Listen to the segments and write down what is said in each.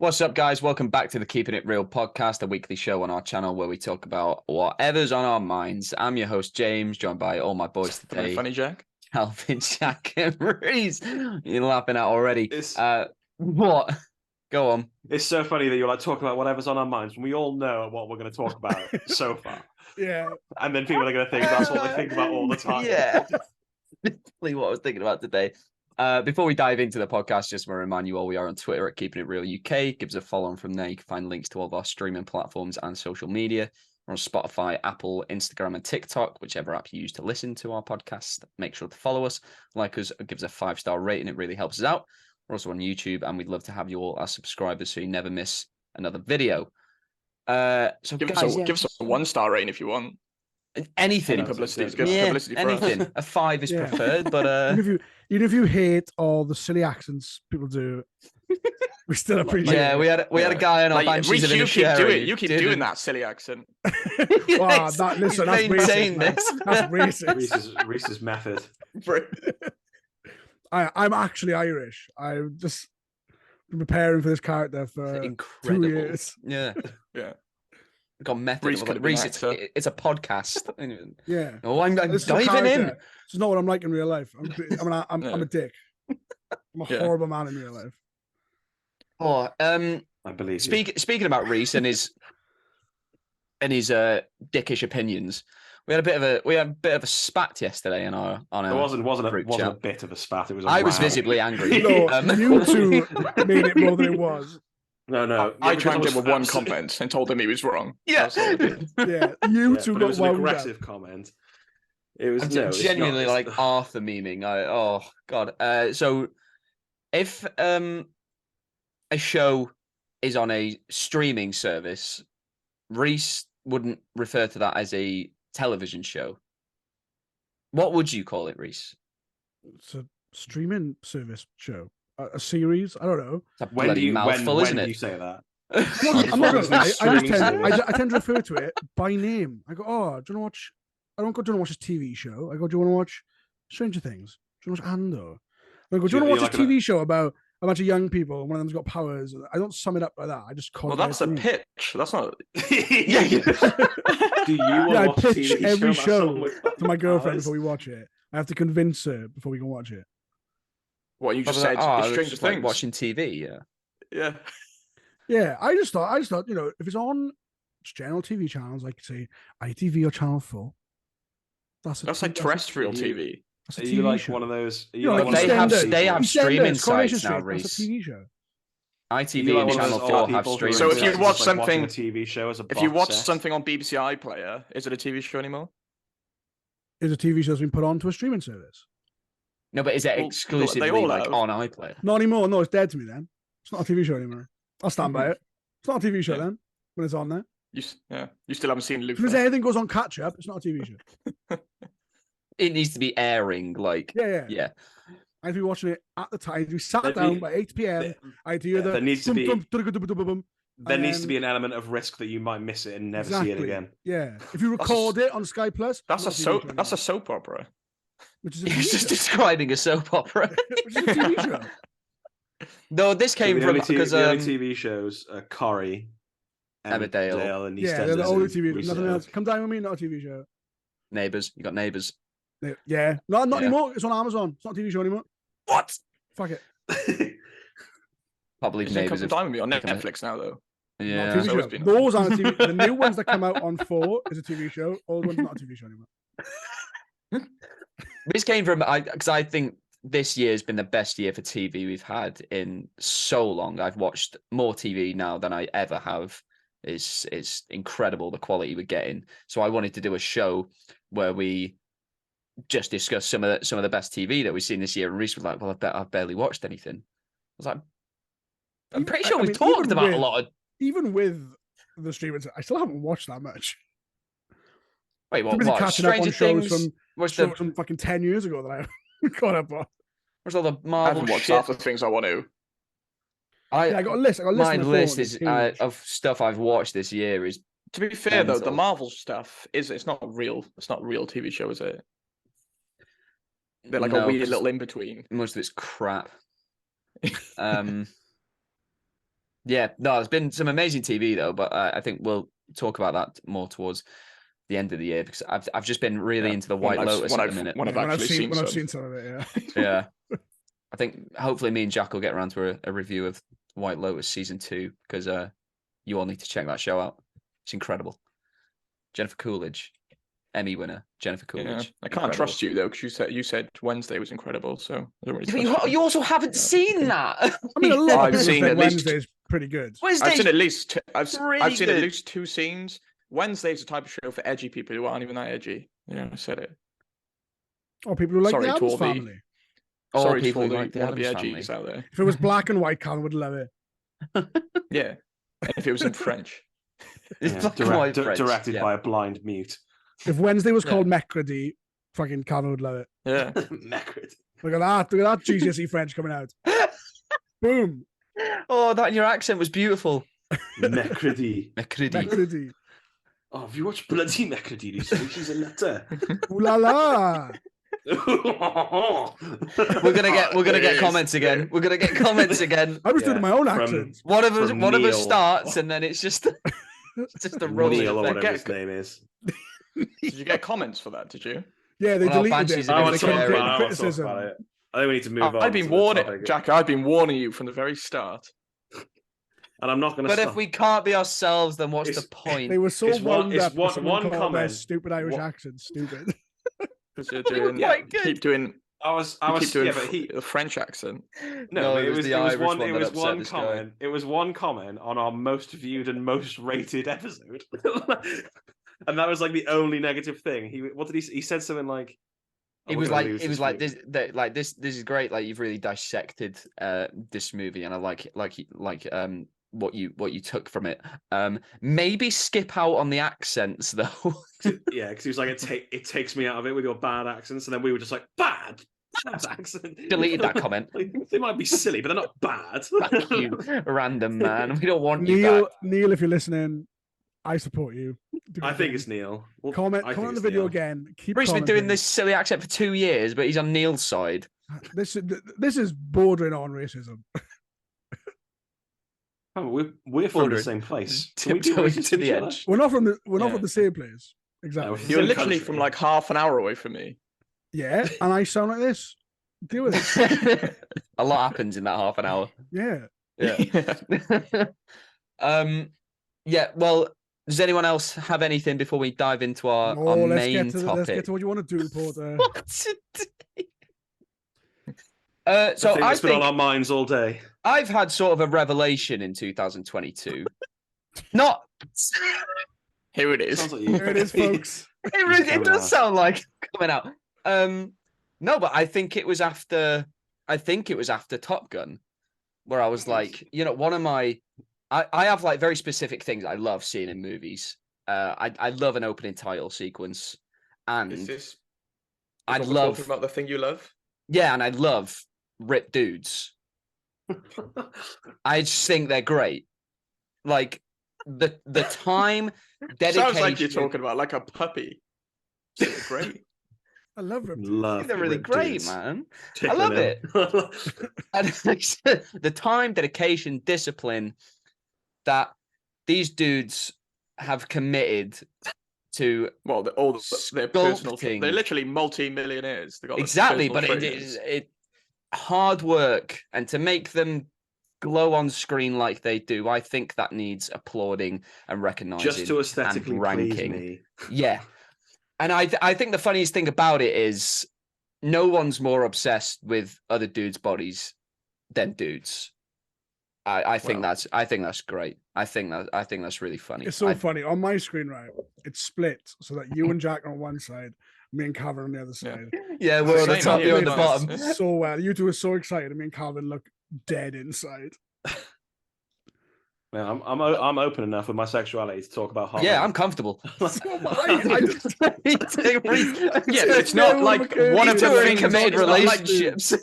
What's up, guys? Welcome back to the Keeping It Real podcast, a weekly show on our channel where we talk about whatever's on our minds. I'm your host, James, joined by all my boys today. Funny, Jack. Calvin, Jack, and Reese. You're laughing at already. It's, what? Go on. it's so funny that you're like talking about whatever's on our minds when we all know what we're going to talk about so far. Yeah. And then people are going to think that's what they think about all the time. Yeah. Literally what I was thinking about today. Before we dive into the podcast, just want to remind you all we are on Twitter at Keeping It Real UK. Give us a follow, and from there you can find links to all of our streaming platforms and social media. We're on Spotify, Apple, Instagram, and TikTok, whichever app you use to listen to our podcast. Make sure to follow us, like us, and give us a 5-star rating. It really helps us out. We're also on YouTube, and we'd love to have you all as subscribers so you never miss another video. So Give guys, us a 1-star rating if you want. anything. Any publicity is good. Yeah, Publicity for anything. us. A 5 is preferred, but Even if you hate all the silly accents people do, we still appreciate yeah, it. we had a guy on our Like, Banshees of you keep Inisherin doing who you keep did doing it. that silly accent. Wow, listen, that's maintained racist. Man. this. That's racist. Reese's method. I'm actually Irish. I've just been preparing for this character for Incredible. 2 years. Yeah. Yeah. Got method. Reese could have been Reese, an actor. it's a podcast. Yeah. Oh, I'm This is a diving character. in. This is not what I'm like in real life. I'm a dick. I'm a horrible man in real life. Oh, I believe you. speaking about Reese and his dickish opinions, we had a bit of a spat yesterday in our on It our wasn't a group chat. bit of a spat. It was. A I was row. visibly angry. No, you two made it more than it was. No. I Yeah, because chimed in with one was- comment and told him he was wrong. Yeah. That's all I did. Yeah, you Yeah, two but it got was an wound aggressive up. comment. It was I'm it's genuinely not- like it's- Arthur memeing. Oh god. So if a show is on a streaming service, Reese wouldn't refer to that as a television show. What would you call it, Reese? It's a streaming service show. A series? I don't know. It's a When bloody do you mouthful, when isn't do it? you say that? I'm not It's gonna lie. a streaming I tend to refer to it by name. I go, oh, do you want to watch? I don't go, do you want to watch this TV show? I go, do you want to watch Stranger Things? Do you want to watch Andor? I go, do you want to watch this TV show about a bunch of young people and one of them's got powers? I don't sum it up like that. I just call Well, it. that's a pitch. That's not. Do you want I to watch a pitch TV every show about someone show with to my girlfriend powers? before we watch it. I have to convince her before we can watch it. What you just I was said? like, It's it's Stranger just like Things. watching TV. Yeah. Yeah. Yeah, I just thought, if it's on general TV channels, like say ITV or Channel 4, That's like terrestrial TV. That's a Are TV you like show. one of those? Are You you know, like like one of they have those they people- have EastEnders, streaming Coronation sites now, Street, that's Reese. a TV show. ITV You like and one of Channel those 4 old have people who streaming are So if you just watch like watching something- a TV show as a If you box watch set. something on BBC iPlayer, is it a TV show anymore? Is a TV show that's been put onto a streaming service? No, but is it Well, exclusively they all like have. on iPlayer? Not anymore. No, it's dead to me then. It's not a TV show anymore. I'll stand by it. It's not a TV show Yeah. then when it's on there. You still haven't seen If Luther. there's anything goes on catch up, it's not a TV show. It needs to be airing like Yeah. I'd be watching it at the time. We sat There'd down be- by 8 p.m. I'd hear there needs to be- and There needs to then- be an element of risk that you might miss it and never see it Exactly. again. Yeah. If you record it on Sky Plus, That's a it's not TV show soap. That's a anymore, soap opera. which is a He's TV just show. describing a soap opera. Which is a TV show. No, this came the from only because the only TV shows are Corrie, Emmerdale. and Yeah, they're the only EastEnders TV. and Nothing Reese else. Come Down With Me, not a TV show. Neighbours. You got Neighbours. Yeah. Not Yeah. anymore. It's on Amazon. It's not a TV show anymore. What? Fuck it. Oak. Can't believe It's in Neighbours. Couple Time with Me on become a- Netflix now, though. Not a Yeah. TV So it's show. been- Those aren't a TV. The new ones that come out on 4 is a TV show. Old ones not a TV show anymore. This came from because I think this year has been the best year for TV we've had in so long. I've watched more TV now than I ever have. It's incredible the quality we're getting. So I wanted to do a show where we just discuss some of the best TV that we've seen this year. And Reese was like, "Well, I bet I've barely watched anything." I was like, "I'm pretty sure I we've mean, talked even about a with- lot of." Even with the streamers, I still haven't watched that much. Wait, I'm what? busy What? catching up on Stranger shows Things? from Where's shows from fucking 10 years ago that I caught up on. where's all the I Marvel haven't watched shit? half the things I want to. Yeah, I got a list. I got a list. My on my list phone, is it's huge. of stuff I've watched this year is To be fair, though, the Mental. Marvel stuff it's not real. It's not real TV show, is it? They're like No, a weird 'cause little in between. most of it's crap. Yeah, no, there's been some amazing TV though, but I think we'll talk about that more towards the end of the year because I've just been really into the White Lotus at the minute. When I've seen some of it, yeah. Yeah, I think hopefully me and Jack will get around to a review of White Lotus season 2 because you all need to check that show out. It's incredible. Jennifer Coolidge, Emmy winner. Jennifer Coolidge. Yeah. I can't Incredible. trust you though because you said Wednesday was incredible, so I don't really Yeah, trust but you also haven't seen that. I mean, a lot I've of people seen say at least- Wednesday's pretty good. I've seen at least I've really seen good. at least 2 scenes. Wednesday's the type of show for edgy people who aren't even that edgy. Yeah, I said it. Or people who like Sorry the to Addams all the- Family. All Sorry people to who all like the the wannabe Addams edgies out there. If it was black and white, Colin would love it. Yeah, and if it was in French. It's Yeah, black and white French, directed yeah. by a blind mute. If Wednesday was called Mecredy, fucking Colin would love it. Yeah. Mecrit. Look at that GCSE French coming out. Boom. Oh, that in your accent was beautiful. Mecridy. Macready. Mecredy. Oh, have you watched bloody Mecridy recently? She's a nutter. Ooh la la. We're gonna get comments again. We're gonna get comments again. I was Yeah, doing my own from- accent. One of us From one of us Neil. starts and then it's just just a rolling Neil or effect. whatever his name is. Did you get comments for that? Did you? Yeah, they Well, deleted Banshees it. are I gonna want They to share talk couldn't it. take about the it. I want to talk criticism. about it. I think we need to move on. I've been to the warning topic. Jack. I've been warning you from the very start. And I'm not going to But stop. if we can't be ourselves, then what's the It's- point? They were so It's one- wound it's up. one- that someone one called their comment. stupid Irish What- accent stupid. Because you're They were doing, quite good. keep doing, I was, keep doing yeah, but he, the French accent. no, it it was was the it was Irish one, one it that was upset one this guy. comment. It was one comment on our most viewed and most rated episode, and that was like the only negative thing. What did he? He said something like, It "Oh, was we're gonna like lose it was like week." this is great. Like you've really dissected this movie, and I like what you took from it. Maybe skip out on the accents though. Yeah, because he was like, it takes me out of it with your bad accents, and then we were just like, bad accent. Deleted that comment. Like, they might be silly, but they're not bad. Fuck you, random man. We don't want you back. Neil, if you're listening, I support you. Do I it think again. it's Neil. Well, Comment I think on the it's video Neil. again. Keep Bruce's been doing commenting. this silly accent for 2 years, but he's on Neil's side. This is bordering on racism. Oh, we're from Bordering. the same place. Can we do Tiptoeing this to the each other? edge. We're not from Yeah. the same place. Exactly. No, You're Same literally country. from like half an hour away from me. Yeah, and I sound like this. Deal with it. A lot happens in that half an hour. Yeah. Yeah. Yeah. Well, does anyone else have anything before we dive into our let's main get to topic? let's get to what you want to do, Porter. What today? The So thing I that's been on think our minds all day. I've had sort of a revelation in 2022. Not. Here it is. Sounds like you. Here it is, folks. It coming does out. sound like coming out. No, but I think it was after. I think it was after Top Gun, where I was like, one of my. I have like very specific things I love seeing in movies. I love an opening title sequence, and Is this? I what we're love. talking about the thing you love. Yeah, and I love ripped dudes. I just think they're great. Like the time, dedication. Sounds like you're talking about like a puppy. So they're great. I love him. Love They're really ripped great, dudes. man. Tickling love him. And the time, dedication, discipline that these dudes have committed to Well, their personal. Sculpting. They're literally multi-millionaires. They got this exactly, personal but it trainers. is hard work, and to make them glow on screen like they do, I think that needs applauding and recognizing. Just to aesthetically and please ranking. me. Yeah, and I think the funniest thing about it is no one's more obsessed with other dudes' bodies than dudes. I think Well. that's great. I think that's really funny. It's so funny. On my screen, right, it's split so that you and Jack are on one side, me and Calvin on the other side. Yeah, we're on the Same top, here, you're on the but bottom. it's- So well. You two are so excited. Me and Calvin look dead inside. Yeah, I'm open enough with my sexuality to talk about hot. Yeah, men. I'm comfortable. I just Yeah, it's not no like one one of Two the are in things. committed It's not like- relationships.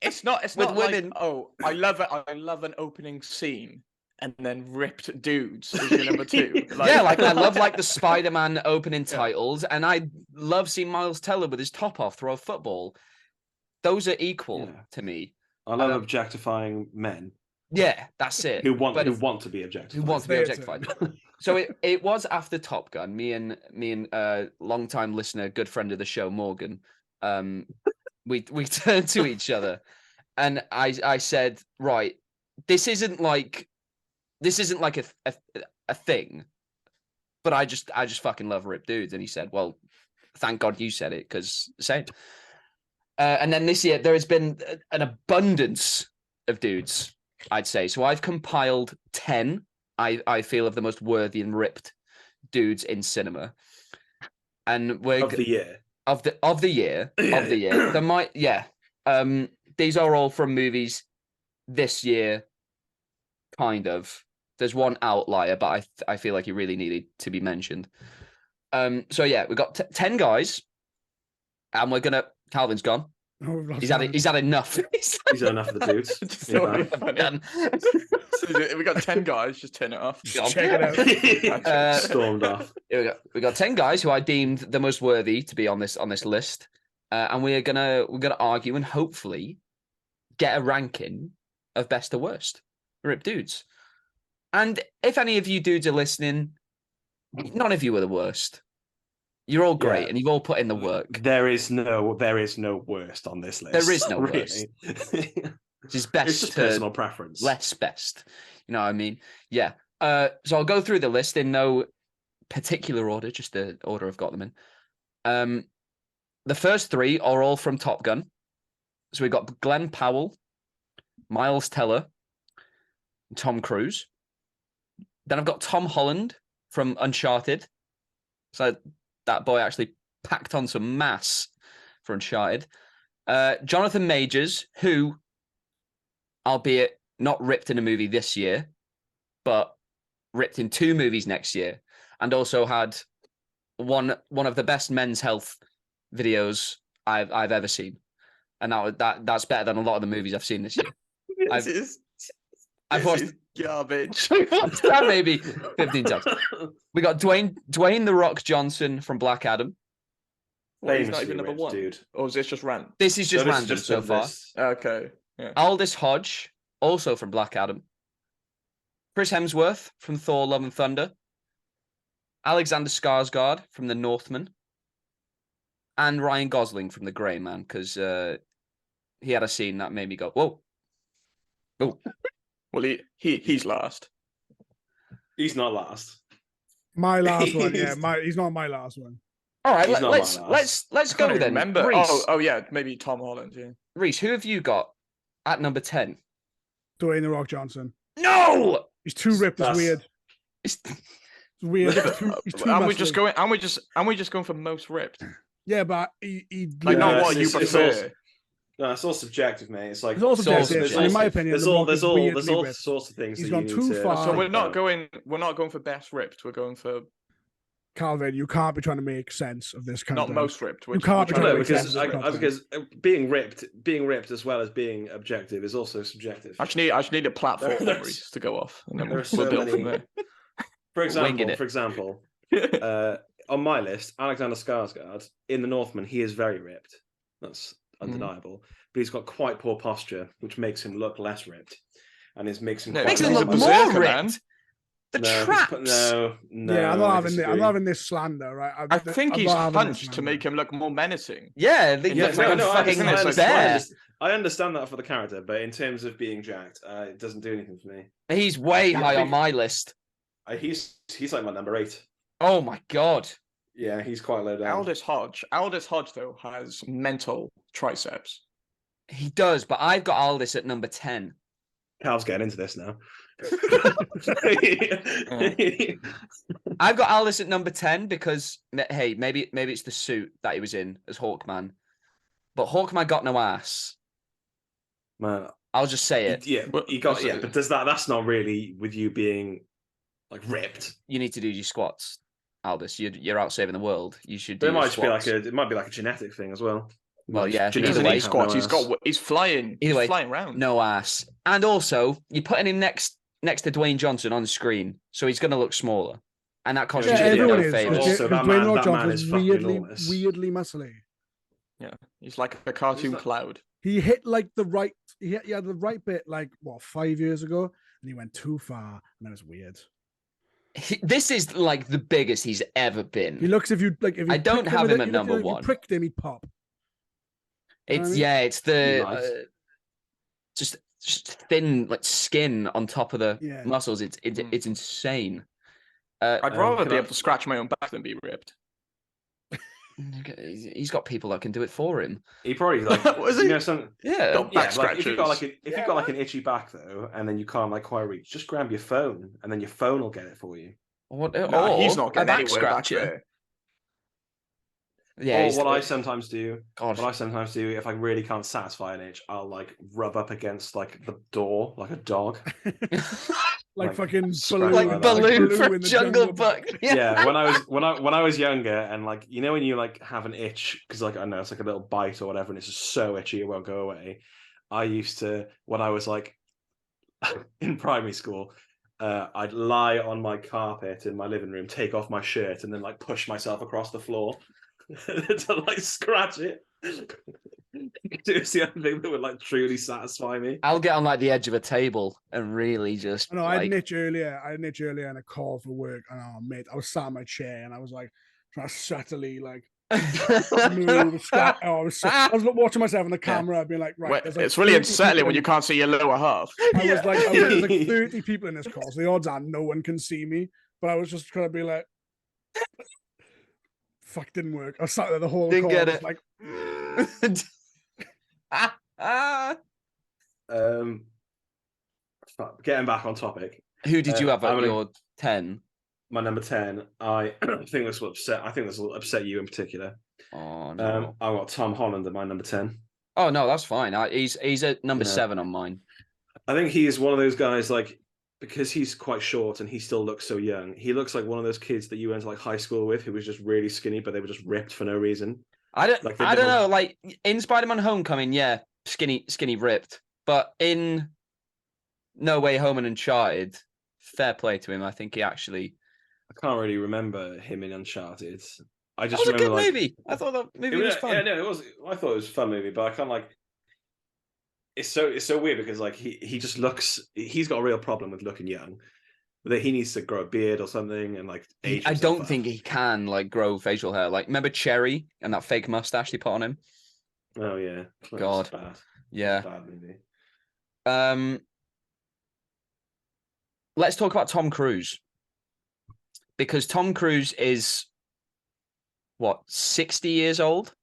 It's not. It's With not women. like, oh, I love an opening scene, and then ripped dudes is your number two. Yeah, like I love like the Spider-Man opening titles, and I love seeing Miles Teller with his top off throw a football. Those are equal Yeah. to me. I love Um, objectifying men. Yeah, that's it. Who want But to be objectified. who want to be Theatre. objectified. So it was after Top Gun. Me and long-time listener, good friend of the show, Morgan. We turned to each other, and I said, right, this isn't like a thing, but I just fucking love ripped dudes. And he said, well, thank God you said it, because same. And then this year there has been an abundance of dudes, I'd say. So I've compiled 10 I feel of the most worthy and ripped dudes in cinema. And we're Of the year. Of the year. There might these are all from movies this year, kind of. There's one outlier, but I feel like he really needed to be mentioned. So yeah, we've got 10 guys, and we're gonna. Calvin's gone. Oh, He's had enough. He's had enough of the dudes. Done. So we got 10 guys, just turn it off. Check it out. Stormed off. Here we got 10 guys who I deemed the most worthy to be on this list, and we're gonna argue and hopefully get a ranking of best to worst ripped dudes. And if any of you dudes are listening, none of you are the worst. You're all great, and you've all put in the work. There is no worst on this list. There is no really. worst. It's best. It's just personal preference. Less best. You know what I mean? Yeah. So I'll go through the list in no particular order, just the order I've got them in. The first 3 are all from Top Gun. So we've got Glenn Powell, Miles Teller, and Tom Cruise. Then I've got Tom Holland from Uncharted. So that boy actually packed on some mass for Uncharted. Jonathan Majors, who, albeit not ripped in a movie this year, but ripped in 2 movies next year, and also had one of the best men's health videos I've ever seen, and that's better than a lot of the movies I've seen this year. I've watched garbage. I've watched that maybe 15 times. We got Dwayne the Rock Johnson from Black Adam. Well, he's not Famously even number ripped, 1, dude. or is this just rant? This is just No, this random is just so of far. this. Okay. Yeah. Aldous Hodge, also from Black Adam. Chris Hemsworth from Thor: Love and Thunder. Alexander Skarsgård from The Northman. And Ryan Gosling from The Grey Man, because he had a scene that made me go, whoa. Oh. Well, he's last. He's not last. My last one, yeah. He's not my last one. All right, He's not let's my last. go I then. remember. Reese, Oh yeah, maybe Tom Holland. Yeah. Reese, who have you got at number 10? Dwayne the Rock Johnson. No! He's too ripped. It's That's- weird. It's... It's weird. He's too Aren't we just muscly. going for most ripped? Yeah, but he Like No, not it's- what you it's- it's prefer. No, it's all subjective, mate. It's like It's all subjective. subjective. And in my opinion, there's The all Rock is there's all weirdly ripped. sorts of things. He's that gone you too need to- far. So we're not about. going for best ripped. We're going for Calvin, you can't be trying to make sense of this kind not of most ripped. You can't we're be trying trying to to No, make make because sense of being ripped as well as being objective is also subjective. I just need a platform There's- Reese, to go off, and then there are we'll so build from many- there. For example, on my list, Alexander Skarsgård in The Northman, he is very ripped. That's undeniable. But he's got quite poor posture, which makes him look less ripped, and makes him No, quite Makes him he's a look berserker, more man. ripped. The no, traps. No, Yeah, I'm not I having disagree. I'm not having this slander, right? I think I'm he's not having this punched to slander. make him look more menacing. Yeah, he Yeah, looks like a no, fucking I understand, bear. I understand that for the character, but in terms of being jacked, it doesn't do anything for me. He's way high on my list. He's like my number 8. Oh my god. Yeah, he's quite low down. Aldous Hodge though has mental triceps. He does, but I've got Aldous at number 10. Cal's getting into this now. I've got Aldous at number 10 because, hey, maybe it's the suit that he was in as Hawkman. But Hawkman got no ass. Man, I'll just say it. yeah, Well, he got that's- but that's not really with you being like ripped. You need to do your squats, Aldous. You're out saving the world. You should do But it your might just be squats. it might be like a genetic thing as well. Well, yeah, He Either doesn't way, need squats. have no ass. He's flying. Either way, He's flying around. No ass. And also, you're putting him next to Dwayne Johnson on screen, so he's going to look smaller. And that costs Yeah, you everyone no is. favors. Also, that Dwayne man- Rock that man Johnson is is fucking weirdly enormous. weirdly muscly. Yeah, he's like a cartoon He's not- cloud. He hit like the right. He had the right bit like what 5 years ago, and he went too far, and it was weird. This is like the biggest he's ever been. He looks if you like if you I don't have him at number if you one. pricked him, he'd pop. It's I mean? it's the Nice. just thin like skin on top of the Yeah. muscles. It's insane. I'd rather can be I- able to scratch my own back than be ripped. He's got people that can do it for him. He probably like Was he? you know some Yeah. Got back like if you've got scratches. like an itchy back though, and then you can't like quite reach, just grab your phone, and then your phone will get it for you. What, Nah, he's not a getting back anywhere back scratcher. there. Yeah. Or he's what the- I sometimes do, God. if I really can't satisfy an itch, I'll like rub up against like the door like a dog. Like fucking scratch Baloo, like like that. Baloo Baloo from in the Jungle Book. Yeah, when I was younger, and like you know when you like have an itch because like I don't know it's like a little bite or whatever, and it's just so itchy it won't go away. I used to when I was like in primary school, I'd lie on my carpet in my living room, take off my shirt, and then like push myself across the floor to like scratch it. It was the only thing that would like truly satisfy me. I'll get on like the edge of a table and really just. No, I had like, an itch earlier. I had an itch earlier and a call for work. And oh, mate, I was sat in my chair and I was like trying to subtly like move, scratch. Oh, I was watching myself on the camera, being like, right. Well, there's like it's really 30 unsettling people when you in- can't see your lower half. I was like, Yeah. there's like 30 people in this call. So the odds are no one can see me. But I was just trying to be like, fuck, didn't work. I was sat there the whole Didn't call. get I was it. like, Getting back on topic, Who did you have I'm at gonna- your 10? my number 10. I think this will upset. I think this will upset you in particular. Oh no. I got Tom Holland at my number 10. Oh no, that's fine. He's at number Yeah. 7 on mine. I think he's one of those guys like because he's quite short and he still looks so young. He looks like one of those kids that you went to like high school with who was just really skinny, but they were just ripped for no reason. I don't Like, they I don't don't- know. Like in Spider-Man Homecoming, yeah, skinny ripped. But in No Way Home and Uncharted, fair play to him. I think he actually I can't really remember him in Uncharted. I that just was a remember good like movie. I thought that movie was fun. Yeah, no, it was. I thought it was a fun movie, but I kind of like. It's so weird because like he just looks. He's got a real problem with looking young. That he needs to grow a beard or something and like age. I himself don't up. think he can like grow facial hair. Like remember Cherry and that fake mustache they put on him? Oh yeah, That was God. bad. Yeah. Bad movie. Let's talk about Tom Cruise. Because Tom Cruise is what, 60 years old?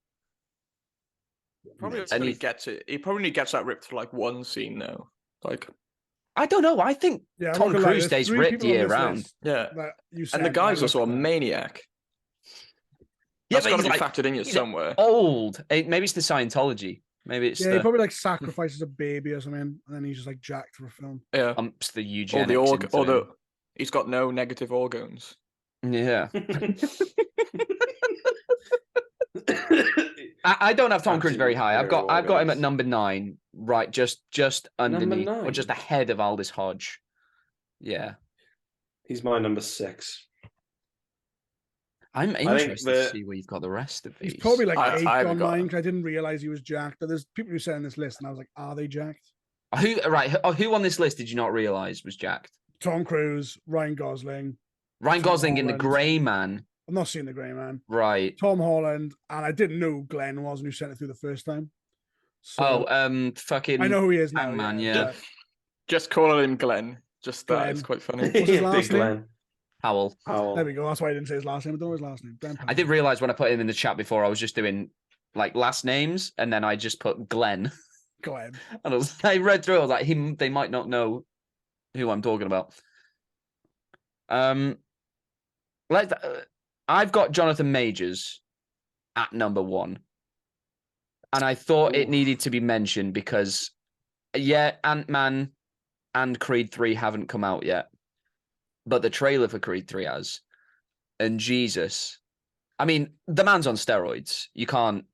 Probably Nice. And only he- gets it. He probably gets that ripped for like one scene though. Like I don't know. I think yeah, I'm Tom not gonna lie, Cruise there's stays 3 ripped people on year this round. list yeah, that you and the said guy's that also a look like- maniac. Yeah, That's but got to he's be like factored in you he's somewhere. old. Maybe it's the Scientology. Maybe it's Yeah, he the probably like sacrifices a baby or something, and then he's just like jacked for a film. Yeah, umps the or eugenics. the into him. although he's got no negative organs. Yeah. I don't have Tom Cruise very high. I've got him at Organs. number 9, right? Just underneath or just 9? ahead of Aldous Hodge. Yeah. He's my number 6. I'm think interested to the- see where you've got the rest of these. He's probably like I 8 haven't on got- mine because I didn't realize he was jacked. But there's people who said on this list, and I was like, are they jacked? Who on this list did you not realize was jacked? Tom Cruise, Ryan Gosling. Ryan Tom Gosling in The Holland. Grey Man. I've not seen The Grey Man. Right. Tom Holland, and I didn't know who Glenn was when you sent it through the first time. So Fucking I know who he is now. Hangman, yeah. but Just calling him Glenn. Just that Glenn. is quite funny. What's his last Big name? Glenn Howell. Powell. There we go. That's why I didn't say his last name. I don't know his last name. Glenn I Powell. did realize when I put him in the chat before, I was just doing like last names, and then I just put Glenn. Glenn. And I read through. I was like, they might not know who I'm talking about. I've got Jonathan Majors at number 1, and I thought it Ooh. needed to be mentioned because, yeah, Ant-Man and Creed 3 haven't come out yet, but the trailer for Creed 3 has, and Jesus, I mean, the man's on steroids. You can't.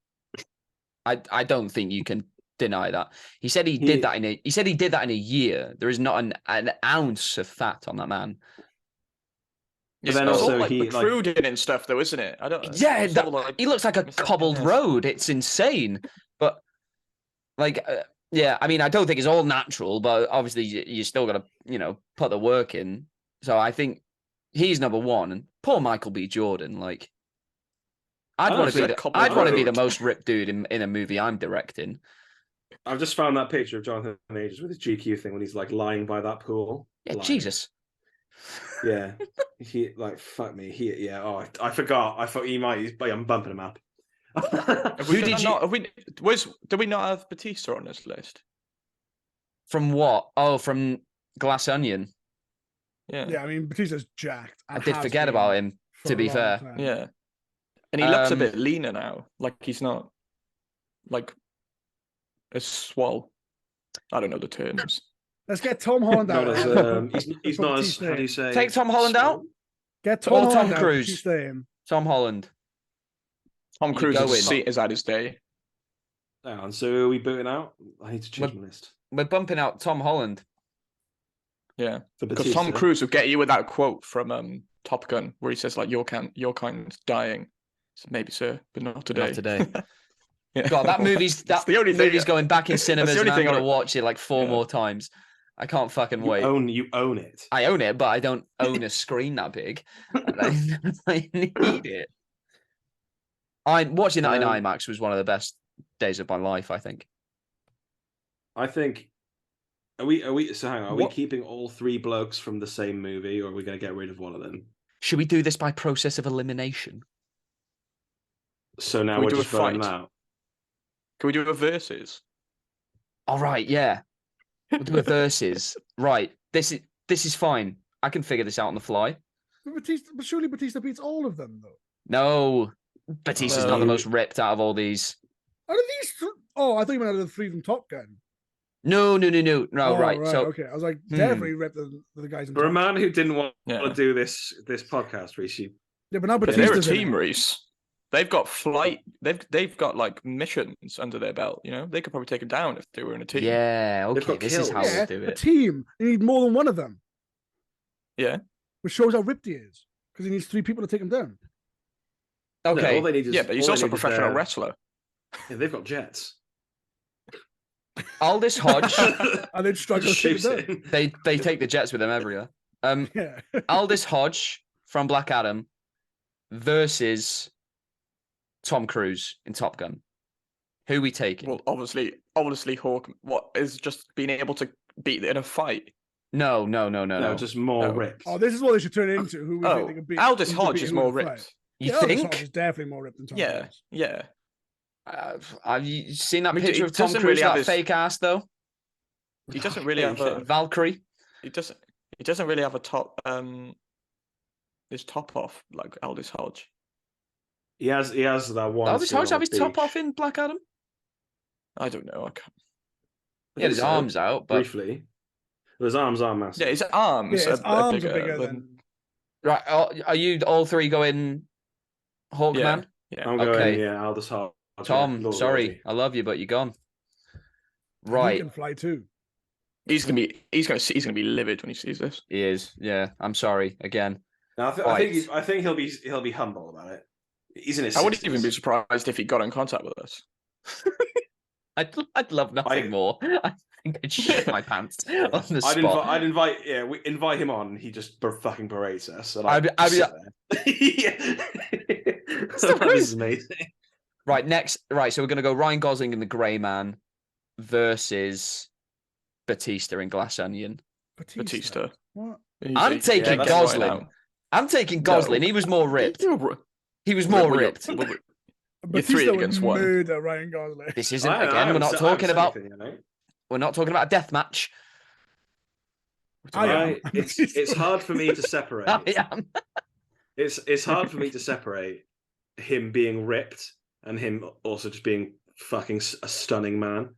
I don't think you can deny that. He said he did that in a year. There is not an ounce of fat on that man. But It's then all also like he, like- protruding and stuff, though, isn't it? I don't. Yeah, it's all he looks like a it's like- cobbled yes. road. It's insane. But Like, yeah, I mean, I don't think it's all natural, but obviously you still got to, put the work in. So I think he's number one. And poor Michael B. Jordan, like, I'd want to be the most ripped dude in a movie I'm directing. I've just found that picture of Jonathan Majors with his GQ thing when he's like lying by that pool. Yeah, lying. Jesus. Yeah, he like fuck me. I forgot. I thought I'm bumping him up. Did we not have Batista on this list? From what? Oh, from Glass Onion. Yeah. I mean, Batista's jacked. I did forget about him, to be fair. Time. Yeah. And he looks a bit leaner now. Like he's not like a swole. I don't know the terms. Let's get Tom Holland out. He's not as, how do you say? Take Tom Holland out? Get Tom Holland Tom Cruise. Tom Holland. Tom Cruise is at his day. Hang on, so are we booting out? I need to check the list. We're bumping out Tom Holland. Yeah. Because Tom Cruise will get you with that quote from Top Gun where he says, like, your kind's dying. So maybe, sir, but not today. Not today. Yeah. God, that movie's going back in cinemas and I'm going to watch it like 4 more times. I can't fucking wait. You own it. I own it, but I don't own a screen that big. I need it. Watching that in IMAX was one of the best days of my life, I think. I think. Are we keeping all 3 blokes from the same movie, or are we going to get rid of one of them? Should we do this by process of elimination? So now we're just voting out. Can we do a versus? All right, yeah. We'll do a versus. Right. This is fine. I can figure this out on the fly. But surely Batista beats all of them, though. No. Batista's not the most ripped out of all these. Out of these? I thought you meant out of the 3 from Top Gun. No. Right. So okay. I was like, definitely ripped the guys. For a man who didn't want to do this podcast, Reese. Yeah, but now they're a team, Reese. They've got they've got like missions under their belt. They could probably take them down if they were in a team. Yeah. Okay. This is how we'll do it. A team. You need more than one of them. Yeah. Which shows how ripped he is, because he needs 3 people to take him down. Okay. No, all they need is, but he's also a professional wrestler. Yeah, they've got jets. Aldous Hodge. And they struggle to They take the jets with them everywhere. Aldous Hodge from Black Adam versus Tom Cruise in Top Gun. Who are we taking? Well, obviously Hawk. What is just being able to beat in a fight? No. Just more ripped. Oh, this is what they should turn into. Who we think they can beat? Aldous Hodge is more ripped. You Aldous think? Hodge is definitely more ripped than Tom Cruise. Yeah. Have you seen that picture of Tom Cruise? That fake ass though. He doesn't really have a Valkyrie. He doesn't really have a top. His top off like Aldous Hodge. He has that one. Aldous Hodge have his top off in Black Adam? I don't know. I can't. He had his arms out, but briefly. His arms are massive. Yeah, his arms are bigger than. Right, are you all 3 going Hawkman? Yeah. I'm going. Yeah, Aldous Hodge. Tom, sorry, I love you, but you're gone. Right. He can fly too. He's gonna be livid when he sees this. He is. Yeah, I'm sorry again. No, I think he'll be humble about it. He's in his. I wouldn't even be surprised if he got in contact with us. I'd love nothing more. I think I'd shit my pants on the spot. I'd invite him on. And he just fucking berates us. And I'd be this is amazing. Right, next. Right, so we're going to go Ryan Gosling in The Grey Man versus Batista in Glass Onion. Batista. What? I'm taking Gosling. I'm taking Gosling. He was more ripped. He was more ripped. You're 3 against 1. Murder Ryan Gosling. This isn't again. We're not talking about. We're not talking about a death match. It's hard for me to separate. I am. It's hard for me to separate him being ripped and him also just being fucking a stunning man.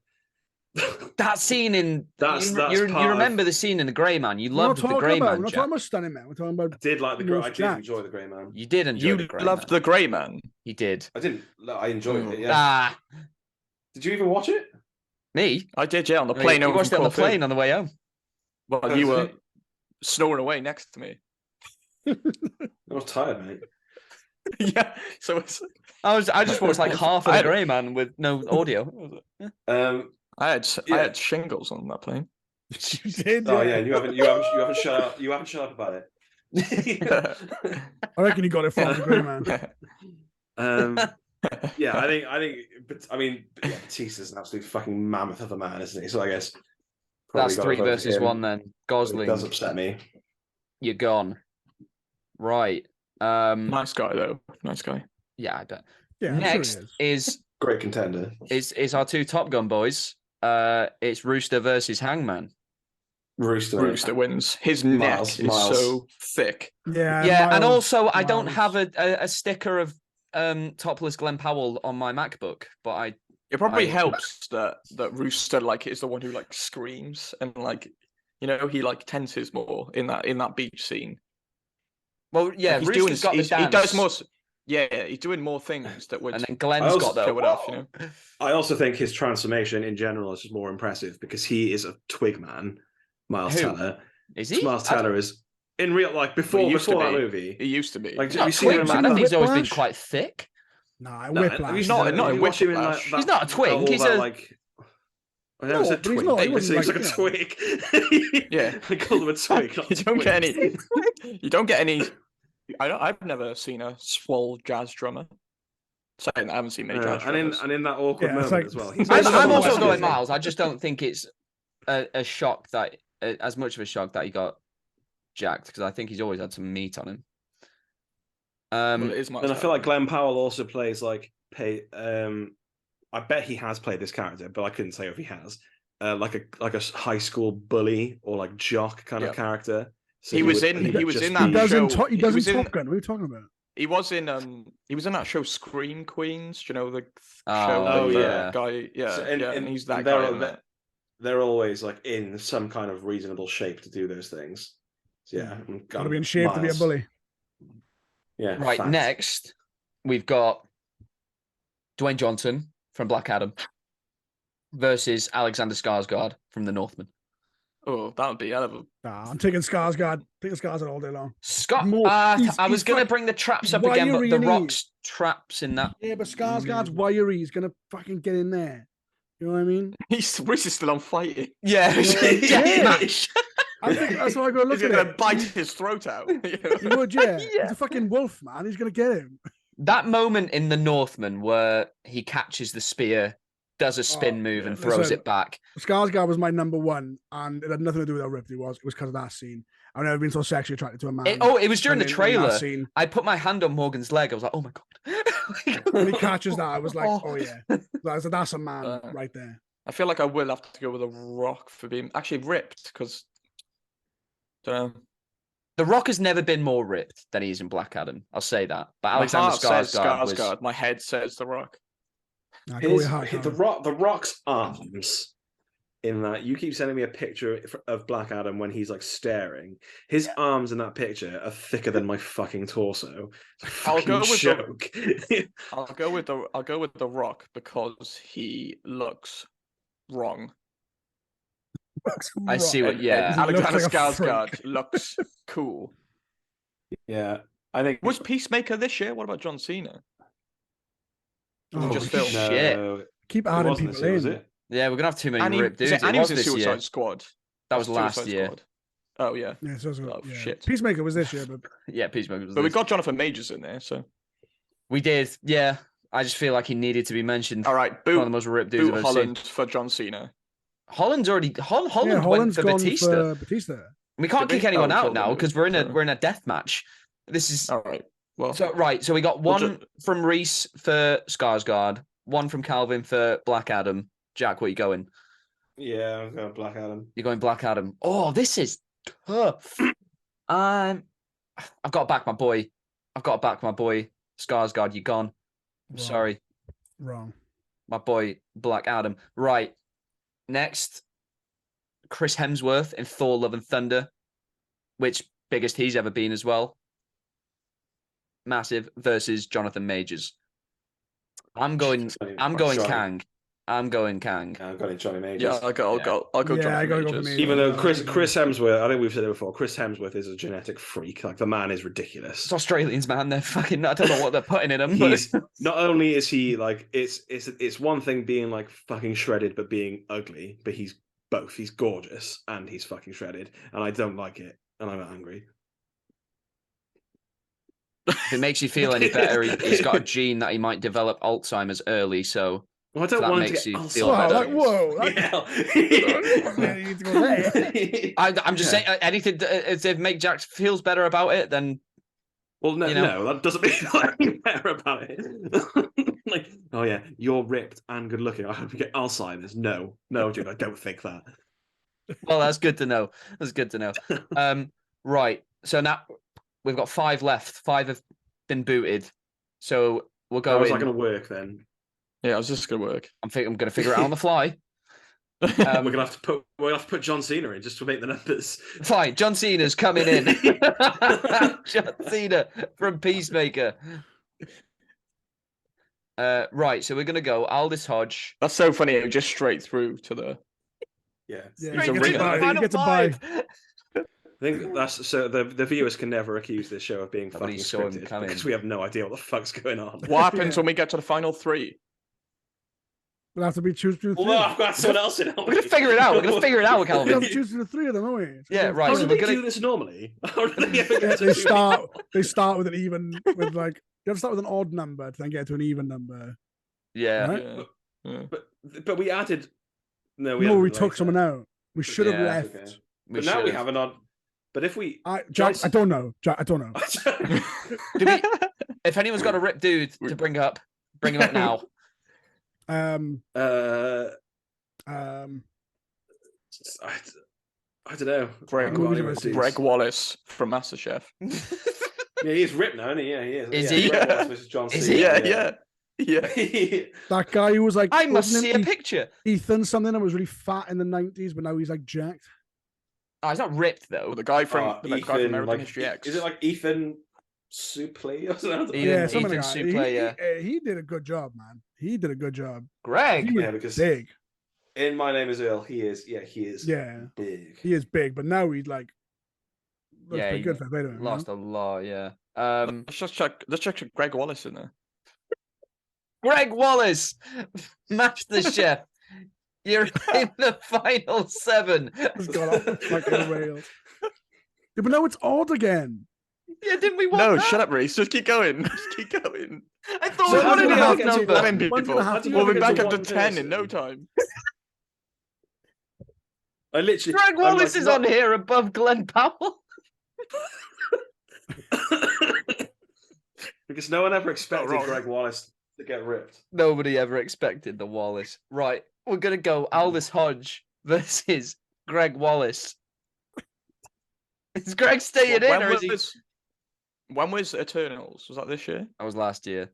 That scene in you remember the scene in The Grey Man. You loved The Grey Man. We're not talking about stunning man. We're talking about. I did like I did enjoy The Grey Man. You did enjoy The Grey Man. You loved The Grey Man. He did. I didn't. I enjoyed it. Yeah. Did you even watch it? Me? I did. Yeah, on the plane. You watched it on the plane on the way home. Well, you were snoring away next to me. I was tired, mate. Yeah. So I just watched like half of The Grey Man with no audio. I had shingles on that plane. You did. Oh yeah, you haven't shut up. You haven't shut up about it. I reckon you got it from the grey man. Yeah, I mean, Batista's an absolute fucking mammoth of a man, isn't he? So I guess that's 3 versus 1 then. Gosling. It does upset me. You're gone. Right. Nice guy though. Nice guy. Yeah, I bet. Yeah, next sure is great contender. Is our 2 Top Gun boys. It's Rooster versus Hangman. Rooster wins. His neck is so thick. Yeah, and also I don't have a sticker of topless Glenn Powell on my MacBook, but it probably helps that Rooster is the one who screams and he tenses more in that beach scene. Well, yeah, Rooster's got the dance. He does more. Yeah, he's doing more things that would. And then Glenn's got that. Show it off, I also think his transformation in general is just more impressive because he is a twig man. Miles Teller. Is he? Miles Teller is in real before that movie. He used to be. Have you seen him? I don't think he's always been quite thick. Nah, Whiplash. He's not in Whiplash. He's not a twig. He's a I never said twig. He seems like a twig. Yeah, I call him a twig. You don't get any. I've never seen a swole jazz drummer. Saying that I haven't seen many jazz drummers. And in that awkward moment as well. I'm also going Miles. I just don't think it's a shock that as much of a shock that he got jacked because I think he's always had some meat on him. And I feel like Glenn Powell also plays I bet he has played this character, but I couldn't say if he has. Like a high school bully or jock kind of character. So he was in that show. He does in Top Gun. What are you talking about? He was in that show Scream Queens. Do you know the show? Guy. Yeah, so, and he's that guy in there. They're always in some kind of reasonable shape to do those things. So, yeah, gotta be in shape to be a bully. Yeah. Right. Fact. Next, we've got Dwayne Johnson from Black Adam versus Alexander Skarsgård from The Northman. Oh, that would be hell of a... Nah, I'm taking Skarsgård. all day long. I was going to bring the traps up again, but The Rock's traps in that. Yeah, but Skarsgård's wiry. He's going to fucking get in there. You know what I mean? Bruce is still on fighting. Yeah. I think that's why I go look at it. He's going to bite his throat out. He would, yeah. He's a fucking wolf, man. He's going to get him. That moment in The Northman where he catches the spear, does a spin move and throws it back. Skarsgård was my number one, and it had nothing to do with how ripped he was. It was because of that scene. I've never been so sexually attracted to a man. It was during the trailer. I put my hand on Morgan's leg. I was like, oh my God. When he catches that, I was like, oh yeah. That's a man right there. I feel like I will have to go with The Rock for being actually ripped because, I don't know. The Rock has never been more ripped than he is in Black Adam. I'll say that. But Alexander Skarsgård. My head says The Rock. The Rock's arms in that you keep sending me a picture of Black Adam when he's staring. His arms in that picture are thicker than my fucking torso. I'll go with The Rock because he looks wrong. I see what. Yeah, Alexander Skarsgård looks cool. Yeah, I think was Peacemaker this year. What about John Cena? Just filmed. Shit. Keep adding people in. Was it? Yeah, we're gonna have too many ripped dudes. And he was in Suicide Squad. That was last year. Squad. Oh yeah. Shit. Peacemaker was this year, but Peacemaker was. But we got Jonathan Majors in there, so we did. Yeah, I just feel like he needed to be mentioned. All right, one of the most ripped dudes I've Holland seen. For John Cena. Holland's already. Holland went for Batista. We can't kick anyone out now because we're in a death match. This is all right. Well, so we got one from Reese for Skarsgård, one from Calvin for Black Adam. Jack, what are you going? Yeah, I'm going Black Adam. You're going Black Adam. Oh, this is tough. I've got to back my boy. Skarsgård, you're gone. I'm sorry. Wrong. My boy, Black Adam. Right. Next, Chris Hemsworth in Thor: Love and Thunder, which biggest he's ever been as well. Massive versus Jonathan Majors. I'm going Kang. I'm going Kang. I'm going Johnny Majors. Yeah, I'll go Yeah, Jonathan I gotta go for Majors. Majors. Even though Chris Hemsworth, I think we've said it before, Chris Hemsworth is a genetic freak. Like, the man is ridiculous. It's Australians, man. They're fucking. I don't know what they're putting in them. He's not only is he like it's one thing being like fucking shredded but being ugly, but he's both. He's gorgeous and he's fucking shredded, and I don't like it, and I'm angry. If it makes you feel any better, he's got a gene that he might develop Alzheimer's early. So Well, I don't that want makes him to you get feel better. Like, whoa! I'm just saying anything if make Jack feels better about it, then Well, no, you know. no, that doesn't mean anything better about it. Like, oh yeah, you're ripped and good looking. I hope you get Alzheimer's. No, dude, I don't think that. Well, that's good to know. That's good to know. Right. So now we've got 5 left. 5 have been booted. So we'll go. How's that going to work then? Yeah, how's this gonna work? I'm going to figure it out on the fly. We're gonna have to put John Cena in just to make the numbers. Fine. John Cena's coming in. John Cena from Peacemaker. Right. So we're going to go Aldous Hodge. That's so funny. Just straight through to the. Yeah, Yeah, He's a you ringer. get to buy. I think that's so. The viewers can never accuse this show of being Nobody fucking saw him scripted coming. because we have no idea what the fuck's going on. What happens when we get to the final 3? We'll have to be choose between the Well, three. I've got someone else in. We're going to figure it out. We're going to figure it out, We have Calvin. to choose between the 3 of them, aren't we? Yeah, right. How So do we're they going do to. this normally? How do they ever They get to start with an even with like you have to start with an odd number to then get to an even number. Yeah. Right? Yeah. But we added. No, We took someone out. We should have Yeah. left. Okay. We But now we should've. have an odd. But if we, Jack, I don't know. Jack, I don't know. If anyone's got a ripped dude to bring him up now. I don't know. Greg Wallace from MasterChef. Yeah, he's ripped now, isn't he? Yeah, he is. Is yeah, he? Greg Wallace versus John Is Cena, he? Yeah. That guy who was like, I must wasn't see him a picture. Ethan something that was really fat in the 90s, but now he's like jacked. Oh, he's not ripped though. Well, the guy from the guy from Ethan, American History X. Is it like Ethan Suplee or something? Ethan something like that. Suplee, yeah. He did a good job, man. He did a good job. Greg. He was because big. in My Name Is Earl, he is Yeah. big. He is big, but now he's like looks Yeah, pretty he good for a bit of him. Lost a lot, yeah. Let's check Greg Wallace in there. Greg Wallace, Master Chef. You're in the final 7. It's gone off the fucking rails. Yeah, but no, it's odd again. Yeah, didn't we want No, that? shut up, Reese. Just keep going. Just keep going. I thought So we wanted when's an gonna odd happen to- number. 11 when's people. gonna happen We'll to be get back to up to one 10 in no person? time. I literally. Greg I'm Wallace like, is not- on here above Glenn Powell. Because no one ever expected wrong. Greg Wallace to get ripped. Nobody ever expected the Wallace. Right, we're going to go Aldous Hodge versus Greg Wallace. Is Greg staying in or is he... When was Eternals? Was that this year? That was last year.